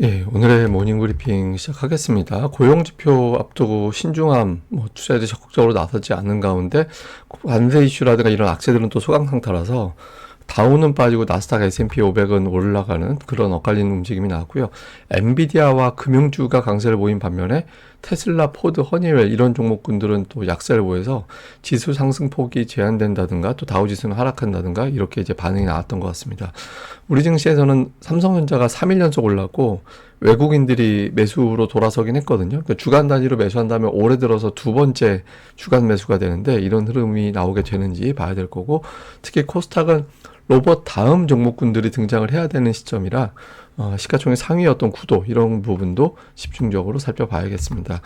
예, 오늘의 모닝 브리핑 시작하겠습니다. 고용지표 앞두고 신중함, 투자자들이 적극적으로 나서지 않는 가운데 관세 이슈라든가 이런 악재들은 또 소강 상태라서 다우는 빠지고 나스닥 S&P 500은 올라가는 그런 엇갈리는 움직임이 나왔고요. 엔비디아와 금융주가 강세를 보인 반면에 테슬라, 포드, 허니웰 이런 종목군들은 또 약세를 보여서 지수 상승폭이 제한된다든가 또 다우지수는 하락한다든가 이렇게 이제 반응이 나왔던 것 같습니다. 우리 증시에서는 삼성전자가 3일 연속 올랐고 외국인들이 매수로 돌아서긴 했거든요. 그러니까 주간 단위로 매수한다면 올해 들어서 두 번째 주간 매수가 되는데 이런 흐름이 나오게 되는지 봐야 될 거고, 특히 코스닥은 로봇 다음 종목군들이 등장을 해야 되는 시점이라 시가총액 상위 어떤 구도 이런 부분도 집중적으로 살펴봐야겠습니다.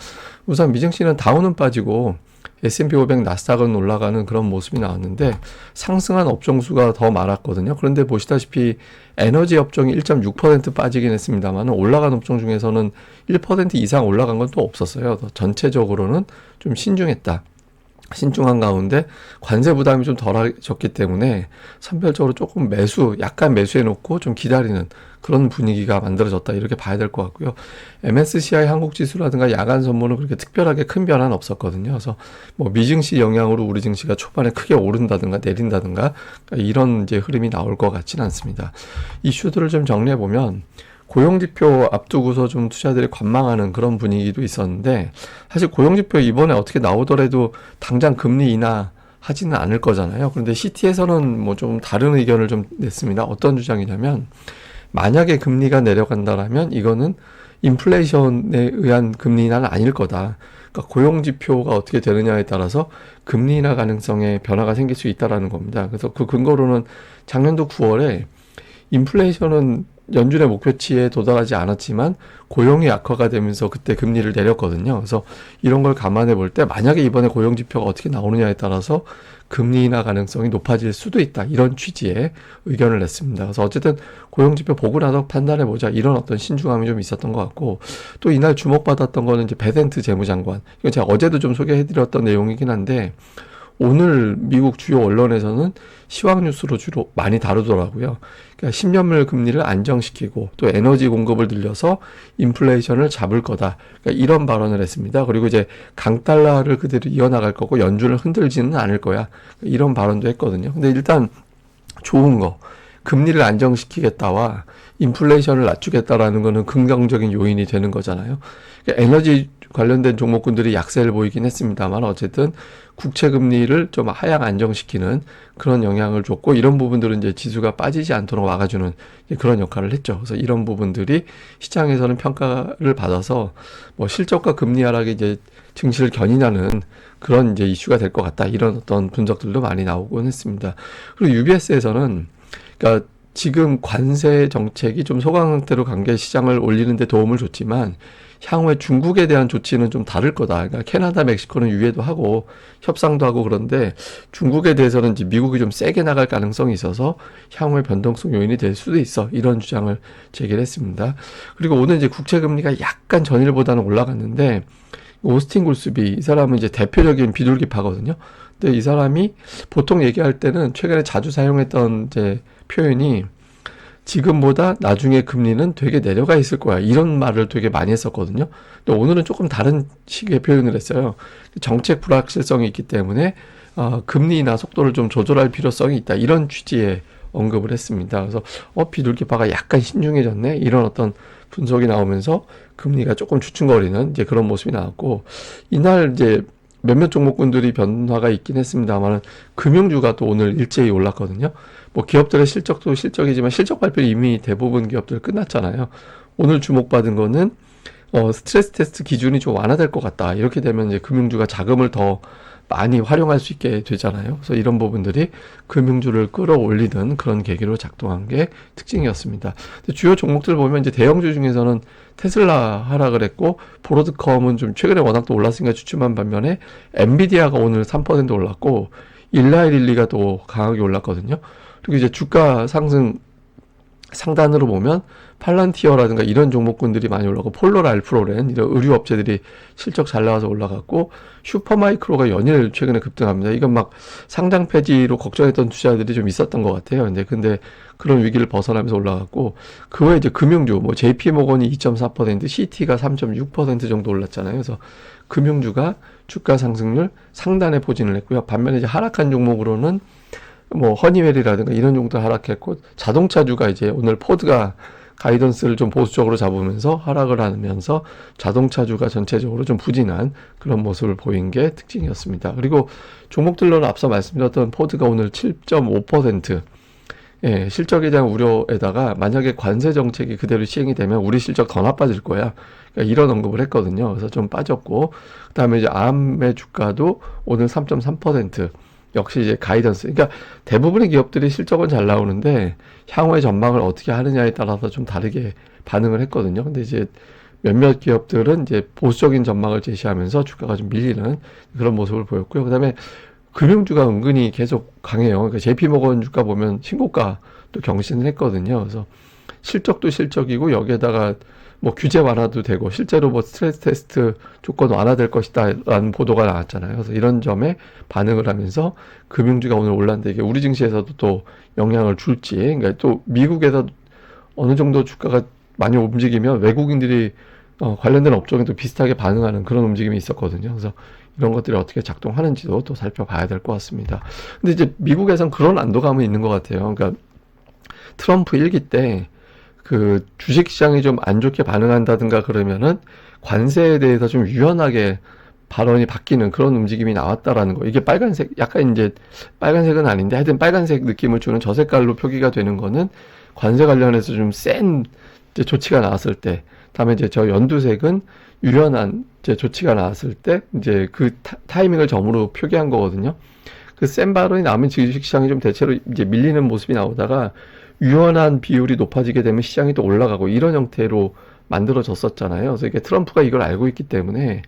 우선 미증시는 다우는 빠지고 S&P 500 나스닥은 올라가는 그런 모습이 나왔는데 상승한 업종수가 더 많았거든요. 그런데 보시다시피 에너지 업종이 1.6% 빠지긴 했습니다만 올라간 업종 중에서는 1% 이상 올라간 건 또 없었어요. 전체적으로는 좀 신중했다. 신중한 가운데 관세 부담이 좀 덜해졌기 때문에 선별적으로 조금 약간 매수해 놓고 좀 기다리는 그런 분위기가 만들어졌다, 이렇게 봐야 될 것 같고요. MSCI 한국 지수라든가 야간 선물은 그렇게 특별하게 큰 변화는 없었거든요. 그래서 미증시 영향으로 우리 증시가 초반에 크게 오른다든가 내린다든가 이런 이제 흐름이 나올 것 같지는 않습니다. 이슈들을 좀 정리해 보면 고용지표 앞두고서 좀 투자들이 관망하는 그런 분위기도 있었는데, 사실 고용지표 이번에 어떻게 나오더라도 당장 금리 인하 하지는 않을 거잖아요. 그런데 CT에서는 좀 다른 의견을 좀 냈습니다. 어떤 주장이냐면, 만약에 금리가 내려간다라면 이거는 인플레이션에 의한 금리 인하는 아닐 거다. 그러니까 고용지표가 어떻게 되느냐에 따라서 금리 인하 가능성에 변화가 생길 수 있다라는 겁니다. 그래서 그 근거로는 작년도 9월에 인플레이션은 연준의 목표치에 도달하지 않았지만 고용이 악화가 되면서 그때 금리를 내렸거든요. 그래서 이런 걸 감안해 볼 때 만약에 이번에 고용 지표가 어떻게 나오느냐에 따라서 금리 인하 가능성이 높아질 수도 있다, 이런 취지의 의견을 냈습니다. 그래서 어쨌든 고용 지표 보고 나서 판단해 보자, 이런 어떤 신중함이 좀 있었던 것 같고, 또 이날 주목받았던 거는 이제 베센트 재무장관, 이거 제가 어제도 좀 소개해 드렸던 내용이긴 한데 오늘 미국 주요 언론에서는 시황 뉴스로 주로 많이 다루더라고요. 그러니까 10년물 금리를 안정시키고 또 에너지 공급을 늘려서 인플레이션을 잡을 거다, 그러니까 이런 발언을 했습니다. 그리고 이제 강달러를 그대로 이어나갈 거고 연준을 흔들지는 않을 거야, 이런 발언도 했거든요. 근데 일단 좋은 거, 금리를 안정시키겠다와 인플레이션을 낮추겠다라는 거는 긍정적인 요인이 되는 거잖아요. 그러니까 에너지 관련된 종목군들이 약세를 보이긴 했습니다만 어쨌든 국채 금리를 좀 하향 안정시키는 그런 영향을 줬고, 이런 부분들은 이제 지수가 빠지지 않도록 막아주는 그런 역할을 했죠. 그래서 이런 부분들이 시장에서는 평가를 받아서 실적과 금리 하락이 이제 증시를 견인하는 그런 이제 이슈가 될 것 같다, 이런 어떤 분석들도 많이 나오곤 했습니다. 그리고 UBS에서는 그러니까 지금 관세 정책이 좀 소강 상태로 간 게 시장을 올리는 데 도움을 줬지만 향후에 중국에 대한 조치는 좀 다를 거다. 그러니까 캐나다, 멕시코는 유예도 하고 협상도 하고 그런데 중국에 대해서는 이제 미국이 좀 세게 나갈 가능성이 있어서 향후에 변동성 요인이 될 수도 있어, 이런 주장을 제기를 했습니다. 그리고 오늘 이제 국채 금리가 약간 전일보다는 올라갔는데 오스틴 굴스비, 이 사람은 이제 대표적인 비둘기파거든요. 근데 이 사람이 보통 얘기할 때는 최근에 자주 사용했던 이제 표현이 지금보다 나중에 금리는 되게 내려가 있을 거야, 이런 말을 되게 많이 했었거든요. 근데 오늘은 조금 다른 식의 표현을 했어요. 정책 불확실성이 있기 때문에 금리 인하 속도를 좀 조절할 필요성이 있다, 이런 취지의 언급을 했습니다. 그래서 비둘기파가 약간 신중해졌네, 이런 어떤 분석이 나오면서 금리가 조금 주춤거리는 이제 그런 모습이 나왔고, 이날 이제 몇몇 종목군들이 변화가 있긴 했습니다만 금융주가 또 오늘 일제히 올랐거든요. 기업들의 실적도 실적이지만 실적 발표는 이미 대부분 기업들 끝났잖아요. 오늘 주목받은 거는 스트레스 테스트 기준이 좀 완화될 것 같다, 이렇게 되면 이제 금융주가 자금을 더 많이 활용할 수 있게 되잖아요. 그래서 이런 부분들이 금융주를 끌어올리는 그런 계기로 작동한 게 특징이었습니다. 주요 종목들 보면 이제 대형주 중에서는 테슬라 하락을 했고, 브로드컴은 좀 최근에 워낙 또 올랐으니까 주춤한 반면에 엔비디아가 오늘 3% 올랐고 일라이릴리가 또 강하게 올랐거든요. 그리고 이제 주가 상승 상단으로 보면 팔란티어라든가 이런 종목군들이 많이 올라가고 폴로라, 알프로렌 이런 의류 업체들이 실적 잘 나와서 올라갔고 슈퍼마이크로가 연일 최근에 급등합니다. 이건 막 상장 폐지로 걱정했던 투자들이 좀 있었던 것 같아요. 근데 그런 위기를 벗어나면서 올라갔고 그 외에 이제 금융주 뭐 JP모건이 2.4%, CT가 3.6% 정도 올랐잖아요. 그래서 금융주가 주가 상승률 상단에 포진을 했고요. 반면에 이제 하락한 종목으로는 뭐 허니웰이라든가 이런 종도 하락했고 자동차주가 이제 오늘 포드가 가이던스를 좀 보수적으로 잡으면서 하락을 하면서 자동차주가 전체적으로 좀 부진한 그런 모습을 보인 게 특징이었습니다. 그리고 종목들로는 앞서 말씀드렸던 포드가 오늘 7.5% 예, 실적 예상 우려에다가 만약에 관세 정책이 그대로 시행이 되면 우리 실적 더 나빠질 거야. 그러니까 이런 언급을 했거든요. 그래서 좀 빠졌고 그다음에 이제 암의 주가도 오늘 3.3% 역시 이제 가이던스. 그러니까 대부분의 기업들이 실적은 잘 나오는데 향후의 전망을 어떻게 하느냐에 따라서 좀 다르게 반응을 했거든요. 근데 이제 몇몇 기업들은 이제 보수적인 전망을 제시하면서 주가가 좀 밀리는 그런 모습을 보였고요. 그다음에 금융주가 은근히 계속 강해요. 그러니까 JP모건 주가 보면 신고가 또 경신을 했거든요. 그래서 실적도 실적이고 여기에다가 뭐 규제 완화도 되고 실제로 뭐 스트레스 테스트 조건 완화될 것이다 라는 보도가 나왔잖아요. 그래서 이런 점에 반응을 하면서 금융주가 오늘 올랐는데 이게 우리 증시에서도 또 영향을 줄지, 그러니까 또 미국에서 어느 정도 주가가 많이 움직이면 외국인들이 관련된 업종에도 비슷하게 반응하는 그런 움직임이 있었거든요. 그래서 이런 것들이 어떻게 작동하는지도 또 살펴봐야 될 것 같습니다. 근데 이제 미국에선 그런 안도감은 있는 것 같아요. 그러니까 트럼프 1기 때 그 주식시장이 좀 안 좋게 반응한다든가 그러면은 관세에 대해서 좀 유연하게 발언이 바뀌는 그런 움직임이 나왔다라는 거. 이게 빨간색, 약간 이제 빨간색은 아닌데 하여튼 빨간색 느낌을 주는 저 색깔로 표기가 되는 거는 관세 관련해서 좀 센 조치가 나왔을 때, 다음에 이제 저 연두색은 유연한 이제 조치가 나왔을 때 이제 그 타이밍을 점으로 표기한 거거든요. 그 센 발언이 나오면 주식시장이 좀 대체로 이제 밀리는 모습이 나오다가 유연한 비율이 높아지게 되면 시장이 또 올라가고 이런 형태로 만들어졌었잖아요. 그래서 이게 트럼프가 이걸 알고 있기 때문에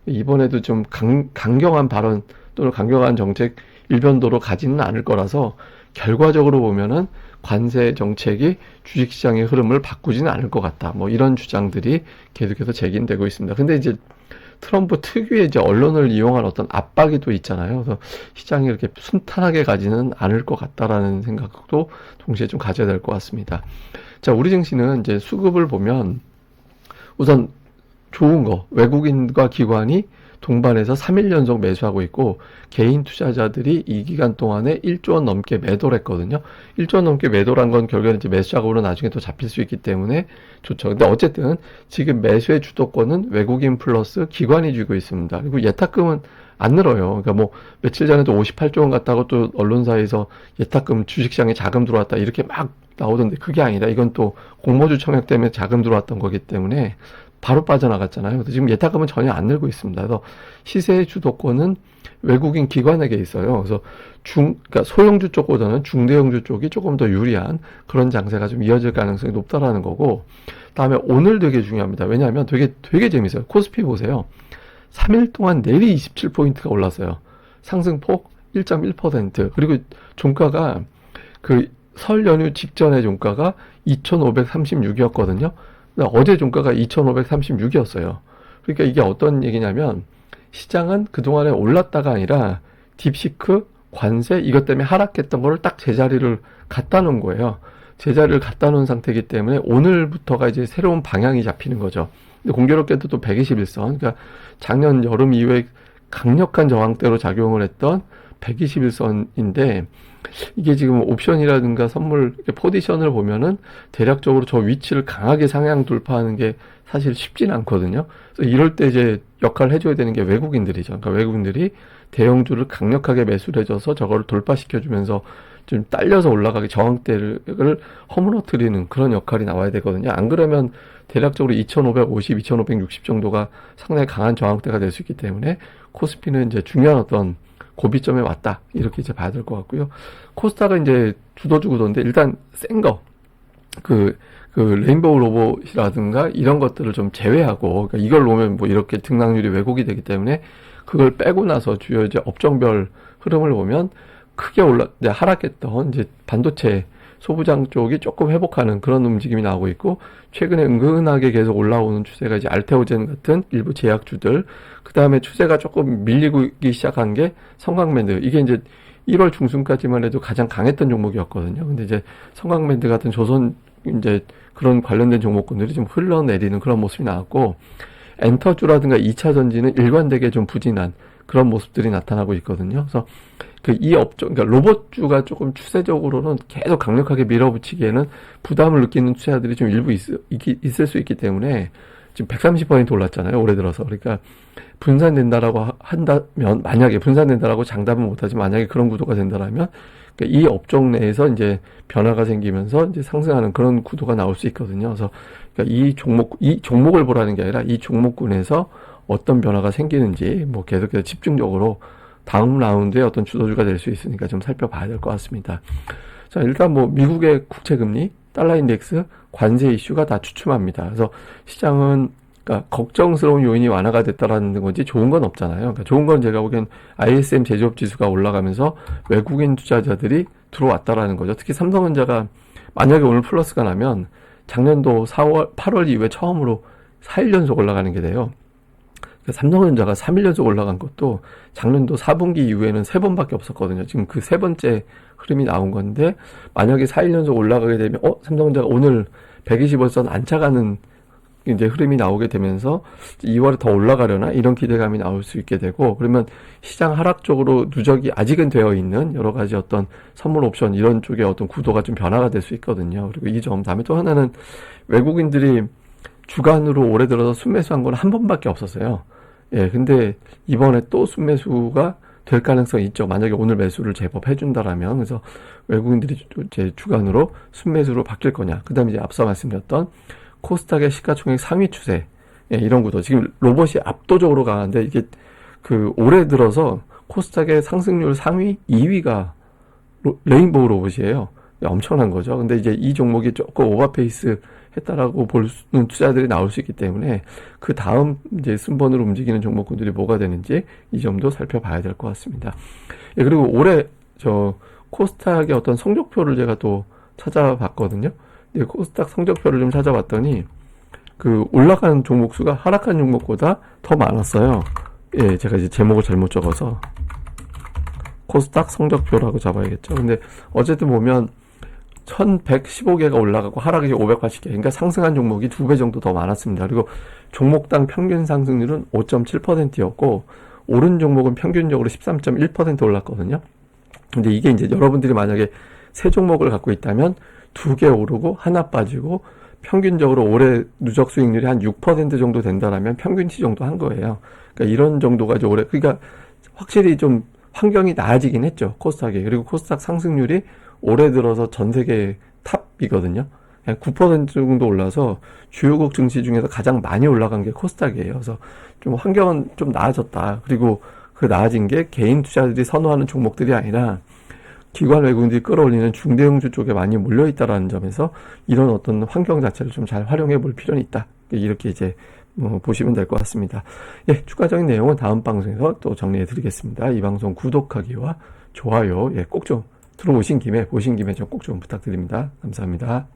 이번에도 좀 강경한 발언 또는 강경한 정책 일변도로 가지는 않을 거라서 결과적으로 보면은 관세 정책이 주식시장의 흐름을 바꾸지는 않을 것 같다. 뭐 이런 주장들이 계속해서 제기되고 있습니다. 근데 이제 트럼프 특유의 이제 언론을 이용한 어떤 압박이 또 있잖아요. 그래서 시장이 이렇게 순탄하게 가지는 않을 것 같다라는 생각도 동시에 좀 가져야 될 것 같습니다. 자, 우리 증시는 이제 수급을 보면 우선 좋은 거, 외국인과 기관이 동반해서 3일 연속 매수하고 있고 개인 투자자들이 이 기간 동안에 1조 원 넘게 매도를 했거든요. 1조 원 넘게 매도란 건 결국에는 이제 매수 자금으로 나중에 또 잡힐 수 있기 때문에 좋죠. 근데 어쨌든 지금 매수의 주도권은 외국인 플러스 기관이 쥐고 있습니다. 그리고 예탁금은 안 늘어요. 그러니까 뭐 며칠 전에도 58조 원 갔다고 또 언론사에서 예탁금 주식시장에 자금 들어왔다 이렇게 막 나오던데 그게 아니라 이건 또 공모주 청약 때문에 자금 들어왔던 거기 때문에 바로 빠져나갔잖아요. 그래서 지금 예탁금은 전혀 안 늘고 있습니다. 그래서 시세의 주도권은 외국인 기관에게 있어요. 그래서 그러니까 소형주 쪽보다는 중대형주 쪽이 조금 더 유리한 그런 장세가 좀 이어질 가능성이 높다라는 거고, 다음에 오늘 되게 중요합니다. 왜냐하면 되게 재밌어요. 코스피 보세요. 3일 동안 내리 27포인트가 올랐어요. 상승폭 1.1%. 그리고 종가가 그 설 연휴 직전의 종가가 2,536이었거든요. 어제 종가가 2,536이었어요. 그러니까 이게 어떤 얘기냐면 시장은 그동안에 올랐다가 아니라 딥시크, 관세 이것 때문에 하락했던 거를 딱 제자리를 갖다 놓은 거예요. 제자리를 갖다 놓은 상태이기 때문에 오늘부터가 이제 새로운 방향이 잡히는 거죠. 근데 공교롭게도 또 121선, 그러니까 작년 여름 이후에 강력한 저항대로 작용을 했던 121선인데 이게 지금 옵션이라든가 선물 포지션을 보면은 대략적으로 저 위치를 강하게 상향 돌파하는 게 사실 쉽지는 않거든요. 그래서 이럴 때 이제 역할을 해줘야 되는 게 외국인들이죠. 그러니까 외국인들이 대형주를 강력하게 매수를 해줘서 저거를 돌파시켜주면서 좀 딸려서 올라가게 저항대를 허물어뜨리는 그런 역할이 나와야 되거든요. 안 그러면 대략적으로 2550, 2560 정도가 상당히 강한 저항대가 될 수 있기 때문에 코스피는 이제 중요한 어떤 고비점에 왔다. 이렇게 이제 봐야 될 것 같고요. 코스닥은 이제 주도주구도인데 일단 센 거, 그 레인보우 로봇이라든가 이런 것들을 좀 제외하고, 그러니까 이걸 놓으면 뭐 이렇게 등락률이 왜곡이 되기 때문에 그걸 빼고 나서 주요 이제 업종별 흐름을 보면 크게 이제 하락했던 이제 반도체 소부장 쪽이 조금 회복하는 그런 움직임이 나오고 있고, 최근에 은근하게 계속 올라오는 추세가 이제 알테오젠 같은 일부 제약주들, 그 다음에 추세가 조금 밀리기 시작한 게 성강밴드. 이게 이제 1월 중순까지만 해도 가장 강했던 종목이었거든요. 근데 이제 성강밴드 같은 조선 이제 그런 관련된 종목군들이 좀 흘러내리는 그런 모습이 나왔고, 엔터주라든가 2차 전지는 일관되게 좀 부진한 그런 모습들이 나타나고 있거든요. 그래서 이 업종, 그러니까 로봇주가 조금 추세적으로는 계속 강력하게 밀어붙이기에는 부담을 느끼는 투자들이 좀 일부 있을 수 있기 때문에 지금 130% 올랐잖아요. 올해 들어서. 그러니까 분산된다라고 한다면, 만약에 분산된다라고 장담은 못하지, 만약에 그런 구도가 된다라면, 그러니까 이 업종 내에서 이제 변화가 생기면서 이제 상승하는 그런 구도가 나올 수 있거든요. 그래서 그러니까 이 종목을 보라는 게 아니라 이 종목군에서 어떤 변화가 생기는지 뭐 계속해서 집중적으로 다음 라운드에 어떤 주도주가 될 수 있으니까 좀 살펴봐야 될 것 같습니다. 자, 일단 뭐 미국의 국채금리, 달러 인덱스, 관세 이슈가 다 주춤합니다. 그래서 시장은 그러니까 걱정스러운 요인이 완화가 됐다라는 건지 좋은 건 없잖아요. 그러니까 좋은 건 제가 보기엔 ISM 제조업 지수가 올라가면서 외국인 투자자들이 들어왔다라는 거죠. 특히 삼성전자가 만약에 오늘 플러스가 나면 작년도 8월 이후에 처음으로 4일 연속 올라가는 게 돼요. 삼성전자가 3일 연속 올라간 것도 작년도 4분기 이후에는 3번밖에 없었거든요. 지금 그 세 번째 흐름이 나온 건데, 만약에 4일 연속 올라가게 되면 삼성전자가 오늘 120원선 안착하는 이제 흐름이 나오게 되면서 2월에 더 올라가려나 이런 기대감이 나올 수 있게 되고, 그러면 시장 하락 쪽으로 누적이 아직은 되어 있는 여러 가지 어떤 선물 옵션 이런 쪽의 어떤 구도가 좀 변화가 될 수 있거든요. 그리고 이 점, 다음에 또 하나는 외국인들이 주간으로 올해 들어서 순매수한 건 한 번밖에 없었어요. 예, 근데 이번에 또 순매수가 될 가능성이 있죠. 만약에 오늘 매수를 제법 해준다라면. 그래서 외국인들이 제 주간으로 순매수로 바뀔 거냐. 그 다음에 이제 앞서 말씀드렸던 코스닥의 시가총액 상위 추세. 예, 이런 구도. 지금 로봇이 압도적으로 강한데, 이게 올해 들어서 코스닥의 상승률 상위 2위가 레인보우 로봇이에요. 엄청난 거죠. 근데 이제 이 종목이 조금 오버페이스 했다라고 보는 투자들이 나올 수 있기 때문에 그 다음 이제 순번으로 움직이는 종목군들이 뭐가 되는지 이 점도 살펴봐야 될 것 같습니다. 예, 그리고 올해 코스닥의 어떤 성적표를 제가 또 찾아봤거든요. 예, 코스닥 성적표를 좀 찾아봤더니 올라가는 종목 수가 하락하는 종목보다 더 많았어요. 예, 제가 이제 제목을 잘못 적어서 코스닥 성적표라고 잡아야겠죠. 근데 어쨌든 보면 1115개가 올라가고 하락이 580개. 그러니까 상승한 종목이 2배 정도 더 많았습니다. 그리고 종목당 평균 상승률은 5.7%였고, 오른 종목은 평균적으로 13.1% 올랐거든요. 근데 이게 이제 여러분들이 만약에 세 종목을 갖고 있다면 2개 오르고 하나 빠지고 평균적으로 올해 누적 수익률이 한 6% 정도 된다라면 평균치 정도 한 거예요. 그러니까 이런 정도가 이제 그러니까 확실히 좀 환경이 나아지긴 했죠. 코스닥이. 그리고 코스닥 상승률이 올해 들어서 전 세계 탑이거든요. 9% 정도 올라서 주요국 증시 중에서 가장 많이 올라간 게 코스닥이에요. 그래서 좀 환경은 좀 나아졌다. 그리고 그 나아진 게 개인 투자들이 선호하는 종목들이 아니라 기관 외국인들이 끌어올리는 중대형주 쪽에 많이 몰려있다라는 점에서 이런 어떤 환경 자체를 좀 잘 활용해 볼 필요는 있다. 이렇게 이제 보시면 될 것 같습니다. 예, 추가적인 내용은 다음 방송에서 또 정리해 드리겠습니다. 이 방송 구독하기와 좋아요, 꼭 좀 보신 김에 좀 꼭 좀 부탁드립니다. 감사합니다.